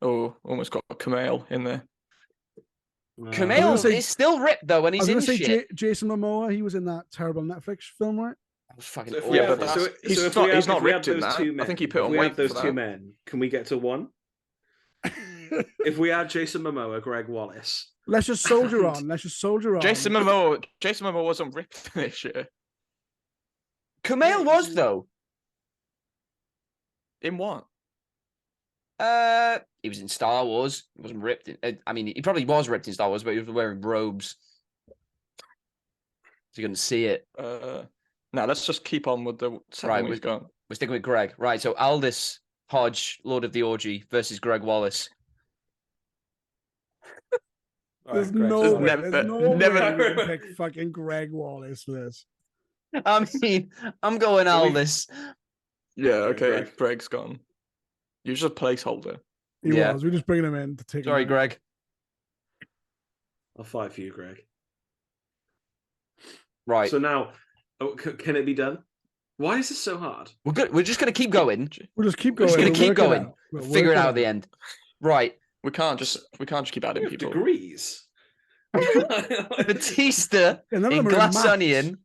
Oh, almost got Kumail in there. Kumail say- is still ripped though when I he's was in going to say shit. Jason Momoa. He was in that terrible Netflix film, right? That was fucking So if awful. we Yeah, have- but so- that's- so he's if not- we he's have- not if we have ripped in those that. two men- I think he put if on we weight have those for two that. men, can we get to 1? If we add Jason Momoa, Greg Wallace. Let's just soldier on. Let's just soldier on. Jason Momoa wasn't ripped this year. Kumail was though. In what? He was in Star Wars. He wasn't ripped in. I mean, he probably was ripped in Star Wars, but he was wearing robes. So you couldn't see it. Now let's just keep on with the Right, we've got. We're sticking with Greg. Right, so Aldous Hodge, Lord of the Orgy, versus Greg Wallace. There's Alright, no Greg's way. fine. There's no never- way we can pick fucking Greg Wallace for this. I mean, I'm going Aldous. Yeah, okay. Greg. Greg's gone. You're just a placeholder. He Yeah. was. We're just bringing him in to take. Sorry, him out. Greg. I'll fight for you, Greg. Right, So now, can it be done? Why is this so hard? we're good. We're just gonna keep going. We'll just keep We're going. just gonna We'll keep work it going. out. We'll Figure work it out at the end. Right, We can't just keep adding We have people. degrees. Batista And none of in them are Glass maths. Onion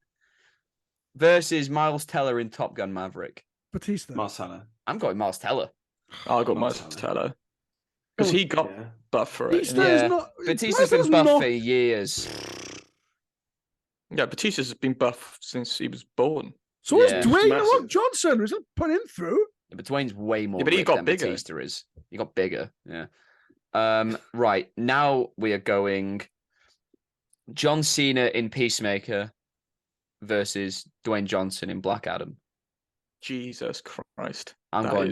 versus Miles Teller in Top Gun Maverick. Batista. Marcella. I'm going Miles Teller. I got Miles Miles Teller because he got Yeah. buff for it. Batista is not. Batista's been buff for years. Yeah, Batista's been buff since he was born. So is Dwayne The Rock Johnson. Is it putting him through? Yeah, but Dwayne's way more but he got than bigger. Batista is. He got bigger. Yeah. Right, now we are going John Cena in Peacemaker versus Dwayne Johnson in Black Adam. Jesus Christ. I'm going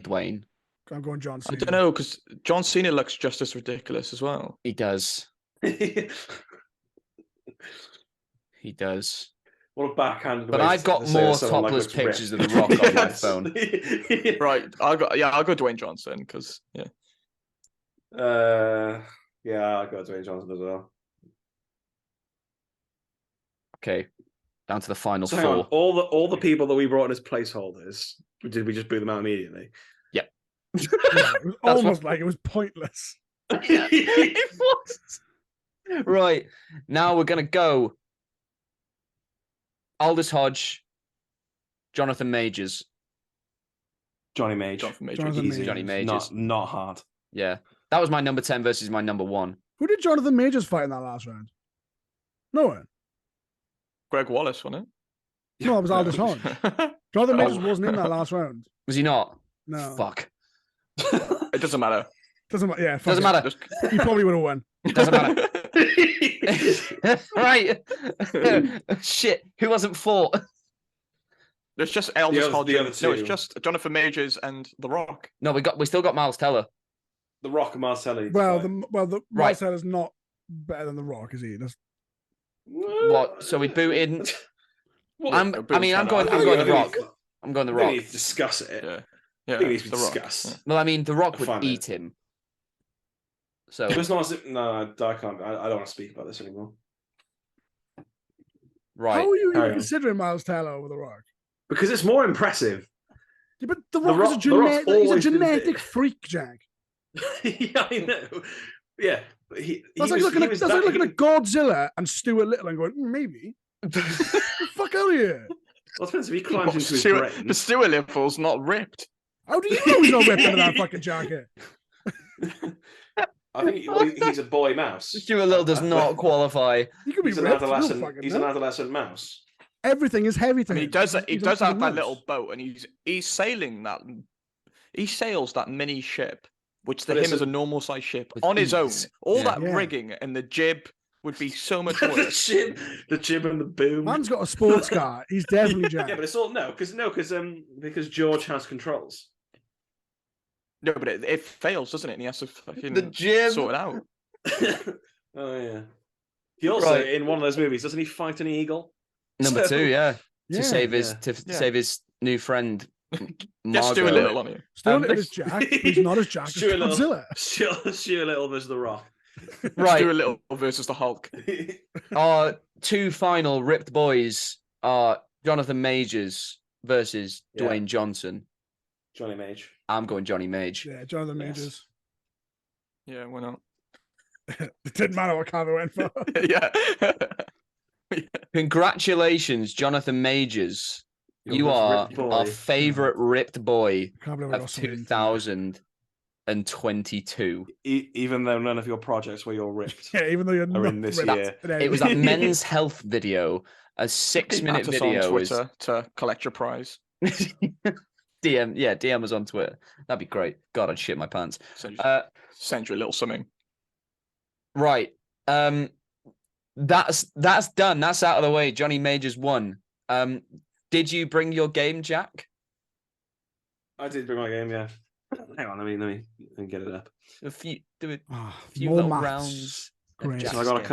Dwayne. I'm going John Cena. I don't know, because John Cena looks just as ridiculous as well. He does. He does. What a backhand! But I've got more topless pictures of The Rock on my phone. Right, I'll go Dwayne Johnson because yeah, I'll go Dwayne Johnson as well. Okay, down to the final so four. hang on. All the people that we brought in as placeholders, did we just boot them out immediately? Yep. Yeah, it was almost like it was pointless. It was. Right, now we're gonna go Aldous Hodge, Jonathan Majors. Johnny Mage. Johnny Majors. Not hard. Yeah. That was my number 10 versus my number 1. Who did Jonathan Majors fight in that last round? No one. Greg Wallace, wasn't it? No, it was Aldous Hodge. Jonathan Majors wasn't in that last round. Was he not? No. Fuck. It doesn't matter. Doesn't matter. Yeah. Doesn't matter. He probably would have won. Doesn't matter. Right. Shit. Who wasn't fought? There's just Aldous Hodge. No, it's just Jonathan Majors and The Rock. No, we still got Miles Teller. The Rock and Marcelli. The Miles Teller's not better than The Rock, is he? What? So we boot in. I'm going The Rock. I'm going The Rock. We need to discuss it. Yeah. We need to discuss. Yeah. Well, I mean, The Rock would eat him. So it's not. No, I can't. I don't want to speak about this anymore. Right. How are you even considering Miles Teller over The Rock? Because it's more impressive. Yeah, but The Rock is a genetic freak, Jack. Yeah, I know. Yeah. That's like looking at Godzilla and Stuart Little and going, maybe. Fuck out of here. Well, depends if he climbs into his brain. The Stuart Little's not ripped. How do you know he's not ripped into that fucking jacket? I think he's a boy mouse. Stuart Little does not qualify. He could be an adolescent mouse. Everything is heavy to him. He does have that little boat, and he's sailing that. He sails that mini ship, which to him is a normal size ship on his own. All that rigging and the jib would be so much work. the jib and the boom. Man's got a sports car. He's definitely Jack. Yeah, but it's all because George has controls. No, but it fails, doesn't it? And he has to fucking sort it out. Oh yeah. He also in one of those movies doesn't he fight an eagle? Number 2, to save his new friend. Just Stuart Little on you. Stuart Little is Jack. He's not as Jack as Godzilla. Stuart Little versus The Rock. Right. Stuart Little versus the Hulk. Our 2 final ripped boys are Jonathan Majors versus Dwayne Johnson. Johnny Mage. I'm going Johnny Mage. Yeah, Jonathan Majors. Yeah, why not? It didn't matter what car they went for. Yeah. Congratulations, Jonathan Majors. You are our favourite ripped boy of 2022. Even though none of your projects where you're ripped. Yeah, even though you're not in this year. It was a men's health video, a 6-minute video. On Twitter to collect your prize. DM us on Twitter. That'd be great. God, I'd shit my pants. Send you a little something. Right. That's done. That's out of the way. Johnny Majors won. Did you bring your game, Jack? I did bring my game, yeah. Hang on, let me get it up. A few more little rounds. Great. So I got a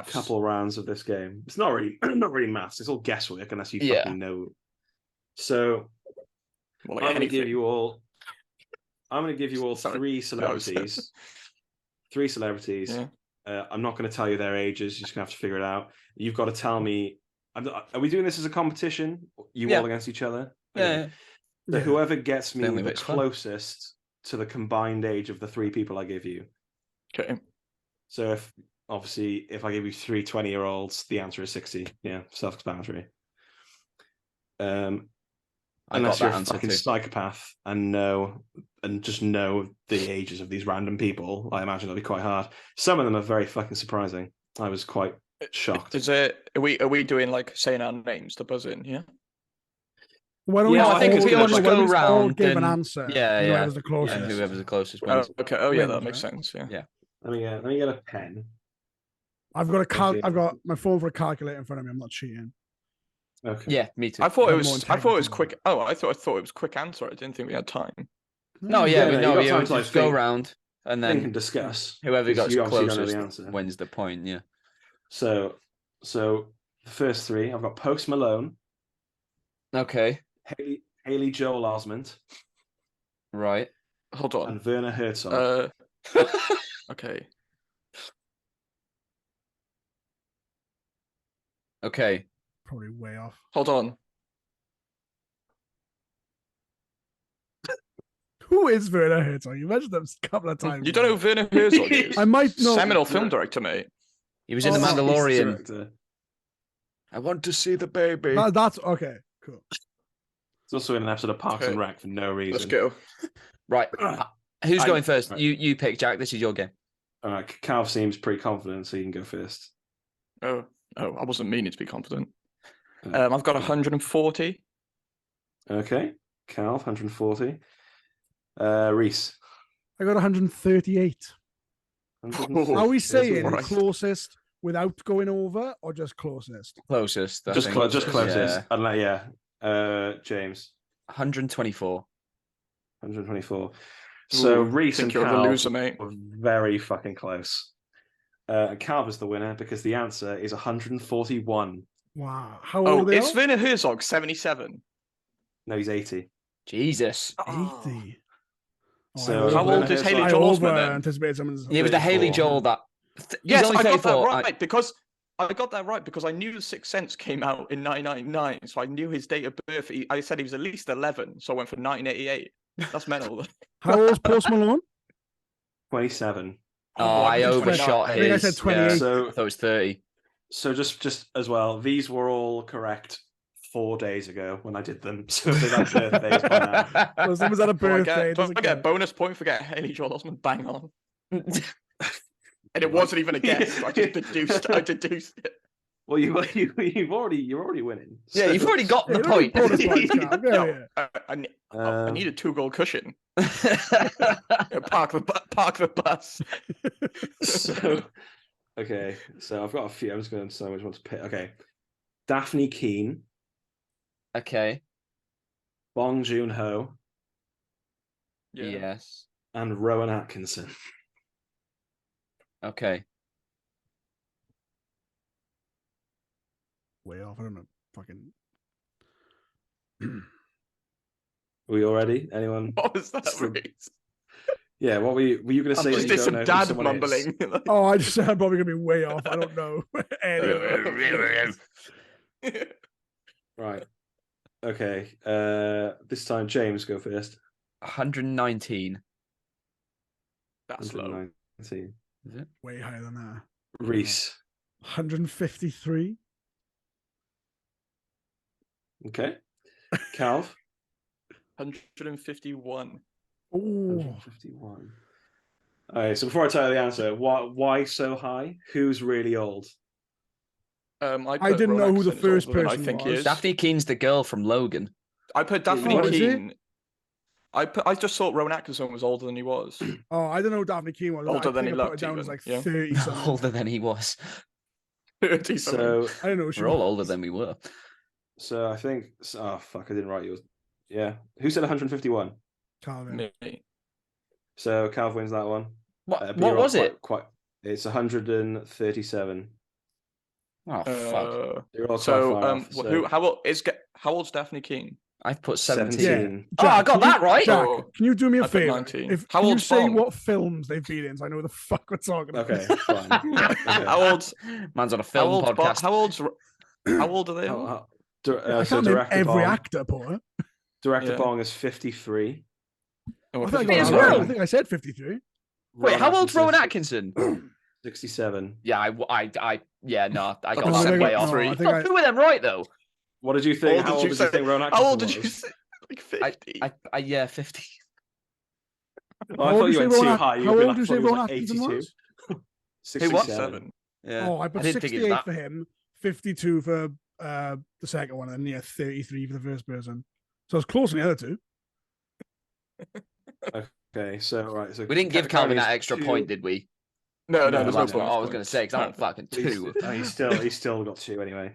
couple rounds of this game. It's not really maths. It's all guesswork unless you fucking know. So I'm going to give you all 3 celebrities. 3 celebrities. Yeah. I'm not going to tell you their ages. You're just going to have to figure it out. You've got to tell me. Are we doing this as a competition? All against each other? Yeah. So whoever gets me the closest to the combined age of the 3 people I give you. Okay. So if I give you 3 20-year-olds, the answer is 60. Yeah, self-explanatory. I Unless got you're that a answer fucking too. psychopath and just know the ages of these random people, I imagine it'll be quite hard. Some of them are very fucking surprising. I was quite shocked. Is it? Are we doing like saying our names to buzz in? Yeah. Why don't Yeah, we I think all, it's gonna no, just why don't go we just all round give an and- answer? Yeah, and yeah. whoever's the closest. And whoever's the closest Oh, wins. okay. Oh yeah, Wins, that makes right? sense. Yeah. Yeah. Let me get a pen. I've got Okay. I've got my phone for a calculator in front of me. I'm not cheating. Okay. Yeah, me too. I thought it have more was. I thought it was integrity. quick. Oh, I thought it was quick answer. I didn't think we had time. No, Yeah, we no, you got time we to, like, just go think- round and Think then and discuss. whoever because gets you obviously don't know the closest answer. wins the point. Yeah. So the first three, I've got Post Malone, Okay. Haley Joel Osment, Right. Hold on. and Werner Herzog. Okay. Okay. Probably way off. Hold on. Who is Werner Herzog? You mentioned them a couple of times. You don't know who Werner Herzog is? I might know. Seminal film director, mate. He was in The Oh, Mandalorian. Director. I want to see the baby. That's okay. Cool. It's also in an episode of Parks and Rec for no reason. Let's go. Right. Who's I- going first? right. You pick, Jack. This is your game. All right, Calv seems pretty confident, so you can go first. Oh, I wasn't meaning to be confident. I've got 140. Okay, Calv, 140. Reese. I got 138. 140. Are we Yes, saying right. closest without going over or just closest? Closest. I Just think. closest. Yeah. James. 124. 124. So Ooh, Reese think and you're the Calv loser, mate. were very fucking close. Calv is the winner because the answer is 141. Wow. How old Oh, are they? is Werner Herzog 77? No, he's 80. Jesus. 80. So How old is Haley I Joel Osment over then? anticipated someone's. It was the Haley 34. Joel that. He's Yes, only I got that 34. right because I got that right because I knew The Sixth Sense came out in 1999, so I knew his date of birth. I said he was at least 11, so I went for 1988. That's mental. How old's Post Malone? 27. I think it's overshot 29. I think I his. said 28. Yeah, So I thought it was 30. So just as well, these were all correct 4 days ago when I did them. So they've had birthdays by now. Well, someone's had a birthday. Do I doesn't get a count. bonus point for getting Haley Joel Osment bang on? And it wasn't even a guess. I just deduced. I deduced it. Well, you're already winning. Yeah, you've already got Yeah, the you don't need point. bonus points, Carl. Yeah, No, yeah. I need a 2-goal cushion. Um, Park the bus. So, okay. So I've got a few. I'm just going to decide which one to pick. Okay. Daphne Keane, okay. Bong Joon-ho, Yes. and Rowan Atkinson. Okay. Way off. I don't know. Fucking. Are we all ready? Anyone? What was that, Still- Reese? Yeah. What were you going to say? Just you did don't some know who dad someone is? mumbling. Oh, I just said I'm probably gonna be way off. I don't know. Anyway. Right. Okay. This time, James, go first. 119. That's low. 119. Is it? Way higher than that. Reese. 153. Okay. Calv. 151. Oh, 151. All right. So before I tell you the answer, why so high? Who's really old? I didn't know who the first I person think he was. is. Daphne Keene's the girl from Logan. I put Daphne Oh, is it? Keane. I just thought Rowan Atkinson was older than he was. oh, I don't know who Daphne Keane was. Older I than think he I put looked it down as even, like yeah. 30 something. Older than he was. 30 something. So I don't know. Who she We're all was. older than we were. I think. Oh fuck! I didn't write yours. Yeah. Who said 151? Calvin. Me. So Calv wins that one. What, But what you're all was it? Quite. It's 137. Oh, fuck. You're all So, quite far off. So how old's Daphne Keane? I've put 17. 17. Oh, I got can you- that right. Jack, Oh, can you do me a I put favor? 19. If How can you old's say Bong? what films they've been in, so I know what the fuck we're talking about. Okay, fine. Okay. How old's Man's on a how film old's podcast. how old are they? How- all? how- I so can't name director every Bong, actor, Paul. director Yeah. Bong is 53. Oh, I think I, 50 got as that well. right. I think I said 53. Wait, how old's Rowan Atkinson is Atkinson? 67. Yeah, I no, I got thought that you way said off. three. I think Got I, two of them right though. What did you think? How How old old did did you you think Rowan How old Atkinson did you was? say? like 50. Yeah, 50. Oh, I thought you went too high. How old do you say Ron Atkinson 82. was? 67. Yeah. Oh, I put didn't think it was 68 that. for him, 52 for the second one, and 33 for the first person. So I was close on the other two. Okay, so We didn't give Calvin that currently extra two- point, did we? No, No, there's That's no what bonus I was going to points. say, because I'm No. fucking two. He's still got 2 anyway.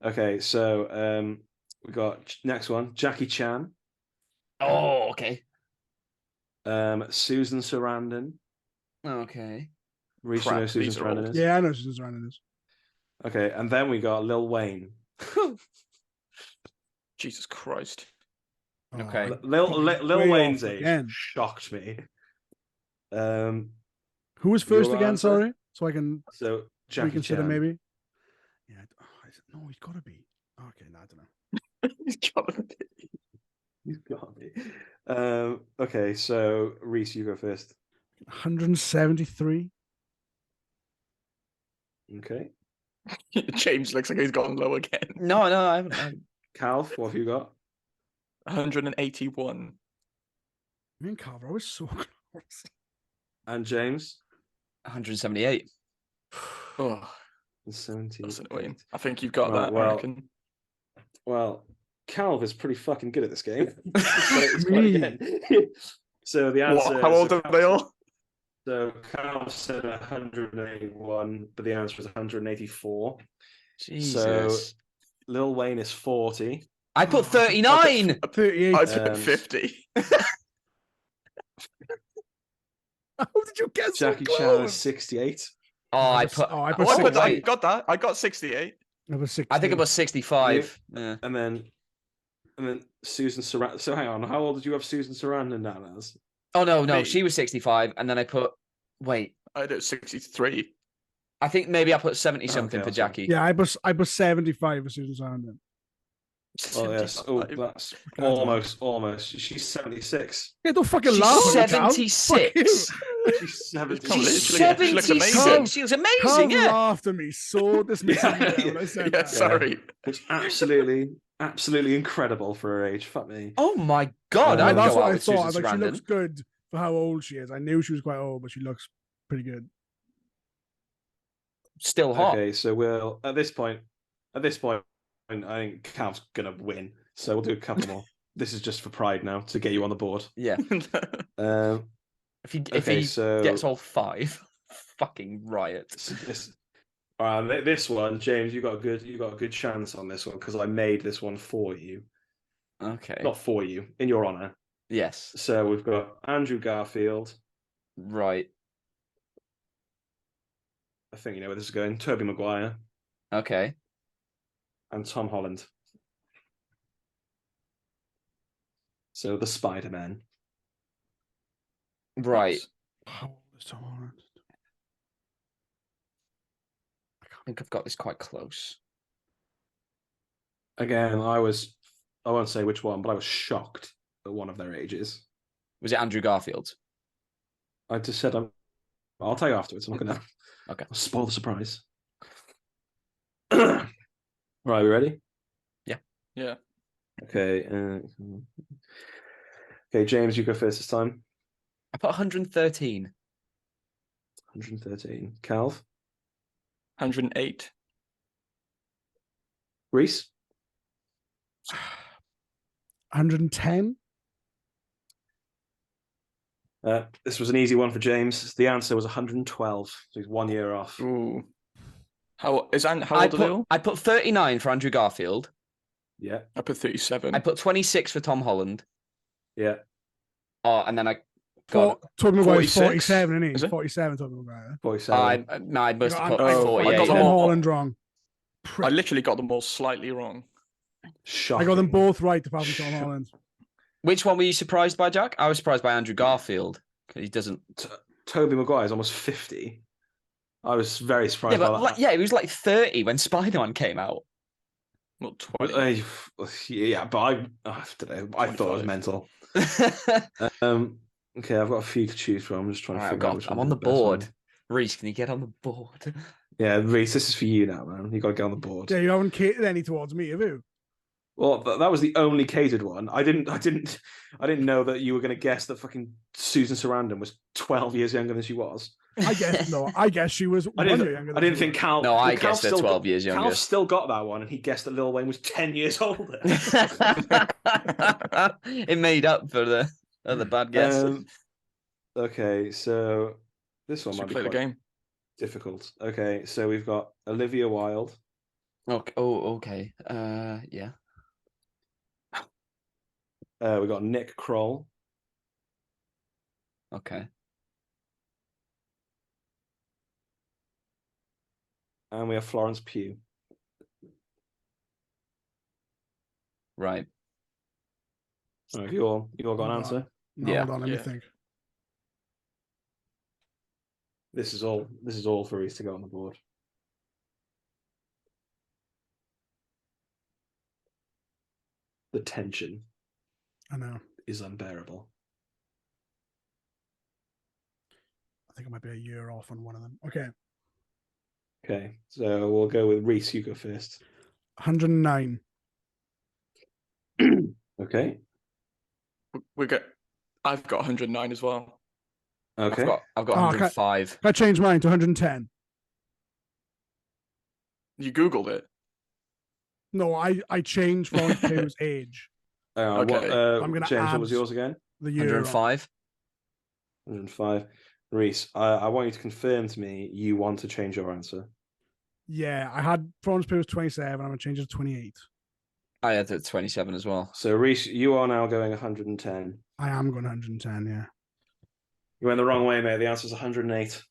Okay, so we got next one, Jackie Chan, Oh, okay. Susan Sarandon. Okay. Reese, you know Crap, Susan these are old. Sarandon is? Yeah, I know Susan Sarandon is. Okay, and then we got Lil Wayne. Jesus Christ. Okay. Lil way Wayne's off age again. shocked me. Who was first Your again? answer? Sorry, so I can So Jackie reconsider Chan. maybe. Yeah. No, he's got to be. Okay, no, I don't know. He's gotta be. He's got me. Okay, so Reese, you go first. 173. Okay. James looks like he's gone low again. No, I haven't. Calv, what have you got? 181. Me and Carver are always so close. And James? 178. Oh, 70. that's annoying. I think you've got Right, that, well, I reckon. Well, Calv is pretty fucking good at this game. Let's go Me. again. So the answer. What? How old are they all? So Calv said 181, but the answer is 184. Jesus. Lil Wayne is 40. I put 39. 38. I put 50. How did you get so Jackie close? Chan is 68. I I put got that. I got 68. I was 60. I think it was 65. Yeah. And then Susan Sarandon. So hang on, how old did you have Susan Sarandon down as? Oh, no, Me. she was 65. And then I put, wait, I did 63. I think maybe I put 70 something Okay, for okay. Jackie. Yeah, I was 75 for Susan Sarandon. Oh, yes. Oh, 75. that's almost. She's 76. Yeah, don't fucking She's laugh. at me, Cal. 76. She's 76. Come on, She's literally, she looks 76. amazing. She was Cal amazing, yeah. laughed at me so dismissively when I said Yeah, that. sorry. It's absolutely incredible for her age. Fuck me. Oh, my God. Yeah, I'd That's go what out I with thought. I Susan was like, she Sarandon. looks good for how old she is. I knew she was quite old, but she looks pretty good. Still hot. Okay, so we'll at this point, I think Calv's gonna win. So we'll do a couple more. This is just for pride now to get you on the board. Yeah. Um, If he okay, so gets all 5, fucking riot. this one, James, you got a good chance on this one because I made this one for you, Okay. not for you, in your honor. Yes. So we've got Andrew Garfield. Right. I think you know where this is going. Tobey Maguire Okay. and Tom Holland. So the Spider-Man. Right. How old is Tom Holland? I think I've got this quite close. Again, I won't say which one, but I was shocked at one of their ages. Was it Andrew Garfield? I just said I'll tell you afterwards. I'm not gonna Okay. spoil the surprise. Right, we ready? Yeah. Okay. Okay, James, you go first this time. I put 113. 113. Calv, 108. Reese, 110. This was an easy one for James. The answer was 112. So he's 1 year off. Ooh. How old are they all? I put 39 for Andrew Garfield. Yeah, I put 37. I put 26 for Tom Holland. yeah. Oh, and then I got. Tobey Maguire's 46, 47, isn't is he? it? 47, Tobey Maguire. 47. I must have put I got 48. them Tom all. Holland wrong. I literally got them all slightly wrong. Shocking. I got them both right apart from Tom Holland. Which one were you surprised by, Jack? I was surprised by Andrew Garfield. He doesn't. Tobey Maguire is almost 50. I was very Yeah, surprised by but that. he was like 30 when Spider-Man came out. Not 20. Yeah, but I don't know. I thought it was 25. mental. Okay, I've got a few to choose from. I'm just trying to Alright, figure out which I'm one's on the best board. one. Reese, can you get on the board? Yeah, Reese, this is for you now, man. You got to get on the board. Yeah, you haven't catered any towards me, have you? Well, that was the only catered one. I didn't know that you were going to guess that fucking Susan Sarandon was 12 years younger than she was. I guess she was I 1 year younger. didn't think Cal. No, I Cal guessed they're 12 years younger. Cal still got that one, and he guessed that Lil Wayne was 10 years older. It made up for the other bad guesses. Okay, so this one Should might be play the quite game. difficult. Okay, so we've got Olivia Wilde. Okay. Oh, okay. Yeah. We got Nick Kroll. Okay. And we have Florence Pugh. Right. Oh, you all got an answer? No, Yeah. hold on, let me think. This is all for Reese to go on the board. The tension I know. is unbearable. I think I might be a year off on one of them. Okay. Okay, so we'll go with Reese. You go first. 109. Okay. I've got 109 as well. Okay. I've got 105. I changed mine to 110. You Googled it. No, I changed Florence Pugh's age. Okay. I'm gonna James, add what was yours again? The year. 105. 105. Reese, I want you to confirm to me you want to change your answer. Yeah, I had Florence Pugh was 27. I'm gonna change it to 28. I had it 27 as well. So Reese, you are now going 110. I am going 110. Yeah. You went the wrong way, mate. The answer is 108.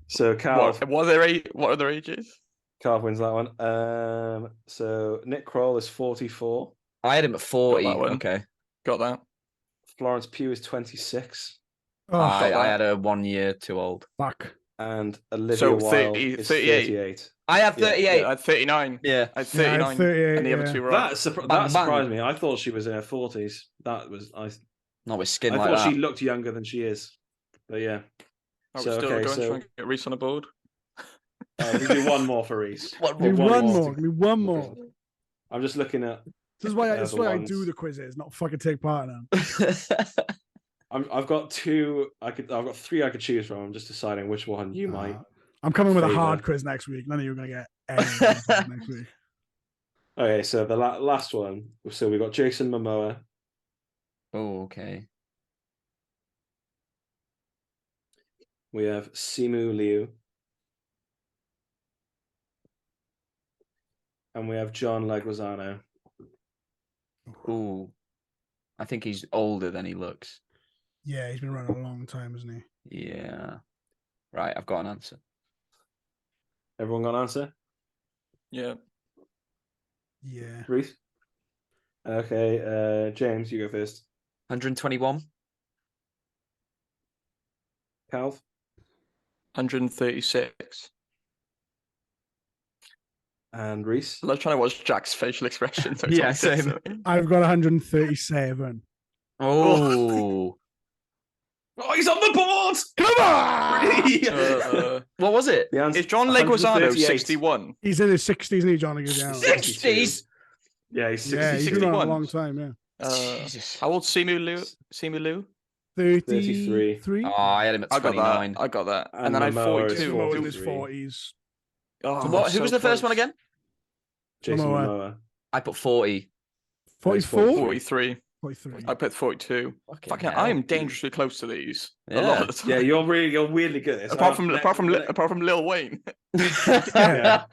So Cal, What are their ages? Cal wins that one. So Nick Kroll is 44. I had him at 40. Got that one. Okay. Got that. Florence Pugh is 26. Oh, I had a 1 year too old. fuck. And Olivia Wilde is 38. I have 38. Yeah, I had 39. Yeah. I had 39. I had 38, and the other two were right. That surprised me. I thought she was in her 40s. Not with skin I like thought that. she looked younger than she is. But yeah. I was still going to try and get Reese on the board. We do one more for Reese. Give me one more. I'm just looking at. This is why I ones. do the quizzes, not fucking take part in them. I've got two. I've got three I could choose from. I'm just deciding which one you might. I'm coming with a favour. hard quiz next week. None of you are gonna get anything next week. Okay, so the last one. So we got Jason Momoa. Oh, okay. We have Simu Liu. And we have John Leguizamo. Ooh. I think he's older than he looks. Yeah, he's been running a long time, isn't he? Yeah. Right, I've got an answer. Everyone got an answer? Yeah. Yeah. Reese? Okay, James, you go first. 121. Calv? 136. And Reese? I was trying to watch Jack's facial expression. Yeah, same. I've got 137. Oh. Oh, he's on the board! Come on! What was it? Is John Leguizamo 61? He's in his 60s, isn't he, John Leguizamo? 60s? Yeah, he's 60. Yeah, he's been 61. around a long time, yeah. Jesus. How old's Simu Liu? 33. Oh, I had him at 29. I got that. And And then I had Momoa is 42. Momoa in his 43. 40s. Oh, So what? Who so was the first one close. again? Jason Momoa. Momoa. I put 40. 44? 43. 43. I put 42. Fucking, I am dangerously close to these. A lot of the time. Yeah, you're weirdly good at this. apart from Lil Wayne. Yeah.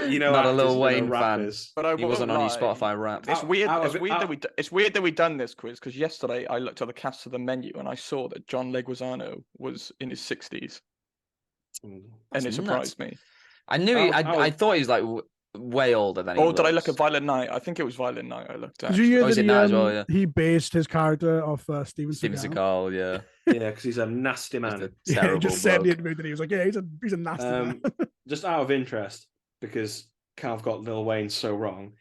You know, Not a actors, Lil you know Wayne fan. rappers. But I He wasn't on your lie. Spotify rap. It's weird. Out It's of- weird out- that it's weird that we done this quiz because yesterday I looked at the cast of the menu and I saw that John Leguizamo was in his 60s, and That's it surprised me. I knew I thought he was like way older than he Or did I looks. look at Violent Night? I think it was Violent Night I looked at. Did you hear Oh, is that it now as well, yeah. he based his character off Steven Steven Seagal? Seagal, yeah. Yeah, because he's a nasty Just man. a Yeah, he terrible just said in the bloke. interview that he was like, yeah, he's a nasty man. Just out of interest, because Calv got Lil Wayne so wrong.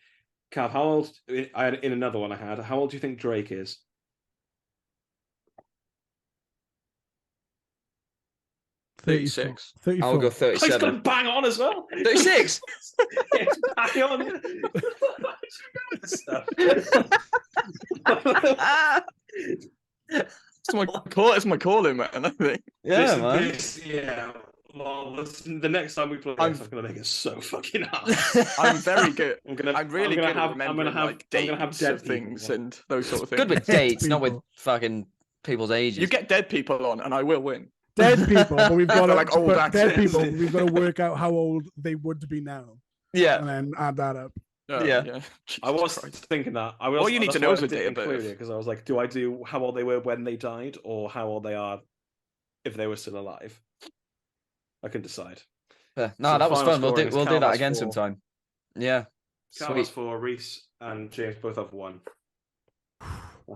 Calv, how old? I had in another one I had. How old do you think Drake is? 36. 34. I'll go He's got 37. him bang on as well. 36. It's bang on. It's my calling, man. I think. Yeah, man. Yeah. Well, listen, the next time we play, I'm going to make it so fucking hard. I'm very good. I'm really good have, at remembering like dates dead of things people. and those sort of things. Good with Dead dates, not with people. fucking people's ages. You get dead people on, and I will win. Dead people, but we've got to Like old dead actors. people. We've got to work out how old they would be now, Yeah. and then add that up. Yeah. I was Christ. thinking that. All you need to know is a date of birth. Because I was like, do I do how old they were when they died, or how old they are if they were still alive? I couldn't decide. No, So that was final fun. We'll scoring do is that Calvas again 4. sometime. Yeah. Carlos Sweet. 4, Reese and James both have 1.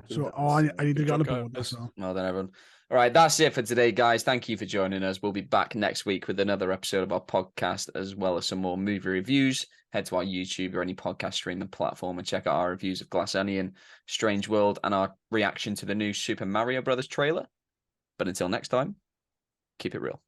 So, I need to get on the Good board. job, So. Well done, everyone. All right, that's it for today, guys. Thank you for joining us. We'll be back next week with another episode of our podcast, as well as some more movie reviews. Head to our YouTube or any podcast streaming platform and check out our reviews of Glass Onion, Strange World, and our reaction to the new Super Mario Brothers trailer. But until next time, keep it real.